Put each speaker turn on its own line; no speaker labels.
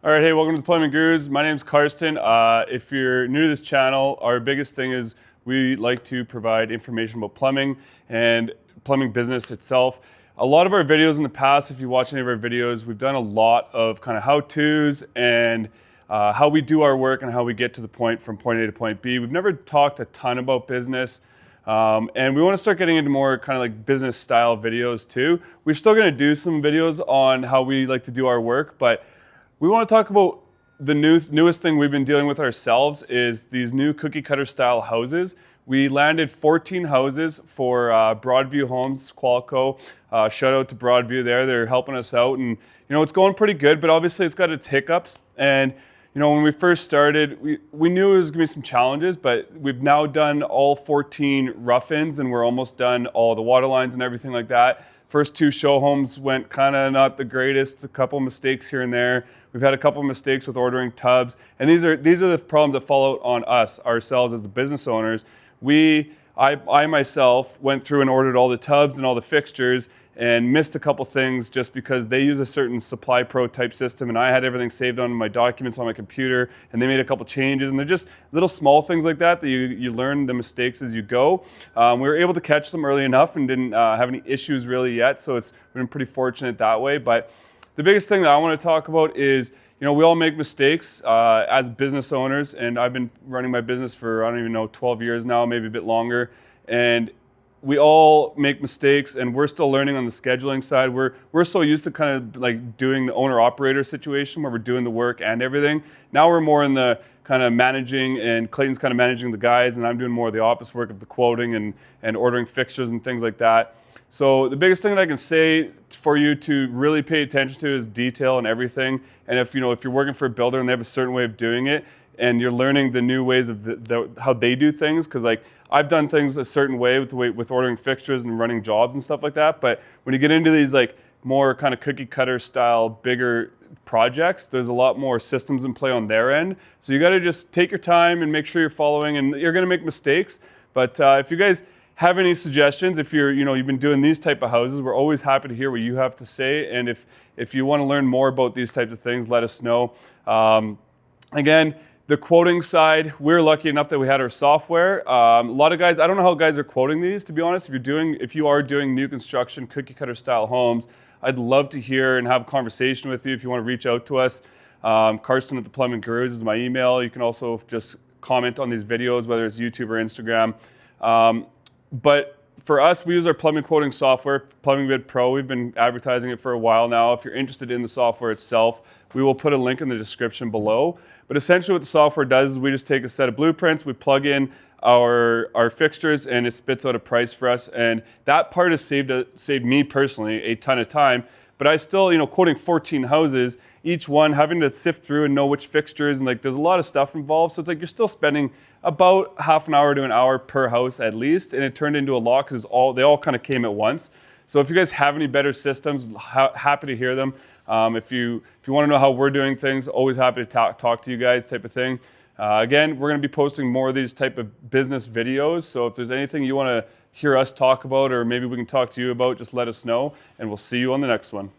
All right, hey, welcome to the Plumbing Gurus. My name's Karsten. If you're new to this channel, our biggest thing is we like to provide information about plumbing and plumbing business itself. A lot of our videos in the past, if you watch any of our videos, we've done a lot of kind of how-tos and how we do our work and how we get to the point from point A to point B. We've never talked a ton about business. And we want to start getting into more kind of like business style videos too. We're still going to do some videos on how we like to do our work, but we want to talk about the newest thing we've been dealing with ourselves is these new cookie cutter style houses. We landed 14 houses for Broadview Homes, Qualco. Shout out to Broadview there. They're helping us out, and it's going pretty good, but obviously it's got its hiccups. And when we first started, we knew it was going to be some challenges, but we've now done all 14 rough-ins, and we're almost done all the water lines and everything like that. First two show homes went kind of not the greatest, a couple mistakes here and there. We've had a couple mistakes with ordering tubs, and these are the problems that fall out on us, ourselves as the business owners. I myself went through and ordered all the tubs and all the fixtures and missed a couple things just because they use a certain Supply Pro type system, and I had everything saved on my documents on my computer, and they made a couple changes, and they're just little small things like that you learn the mistakes as you go. We were able to catch them early enough and didn't have any issues really yet, so we've been pretty fortunate that way. But the biggest thing that I want to talk about is, we all make mistakes as business owners, and I've been running my business for, 12 years now, maybe a bit longer, and we all make mistakes, and we're still learning on the scheduling side. We're so used to kind of like doing the owner-operator situation where we're doing the work and everything. Now we're more in the kind of managing, and Clayton's kind of managing the guys, and I'm doing more of the office work of the quoting and ordering fixtures and things like that. So the biggest thing that I can say for you to really pay attention to is detail and everything. And if you're working for a builder and they have a certain way of doing it, and you're learning the new ways of how they do things, because like I've done things a certain way with ordering fixtures and running jobs and stuff like that. But when you get into these like more kind of cookie cutter style, bigger projects, there's a lot more systems in play on their end. So you got to just take your time and make sure you're following, and you're going to make mistakes. But if you guys have any suggestions, if you've been doing these type of houses, we're always happy to hear what you have to say. And if you want to learn more about these types of things, let us know. Again, the quoting side, we're lucky enough that we had our software. A lot of guys, I don't know how guys are quoting these, to be honest. If you are doing new construction, cookie cutter style homes, I'd love to hear and have a conversation with you. If you want to reach out to us, Karsten at the Plumbing Gurus is my email. You can also just comment on these videos, whether it's YouTube or Instagram. But for us, we use our plumbing quoting software, Plumbing Bid Pro. We've been advertising it for a while now. If you're interested in the software itself, we will put a link in the description below. But essentially what the software does is we just take a set of blueprints, we plug in our fixtures, and it spits out a price for us. And that part has saved me personally a ton of time. But I still, quoting 14 houses, each one having to sift through and know which fixtures, and like there's a lot of stuff involved. So it's like you're still spending about half an hour to an hour per house at least, and it turned into a lot because they all kind of came at once. So if you guys have any better systems, happy to hear them. If you want to know how we're doing things, always happy to talk to you guys, type of thing. Again, we're going to be posting more of these type of business videos. So if there's anything you want to hear us talk about, or maybe we can talk to you about, just let us know, and we'll see you on the next one.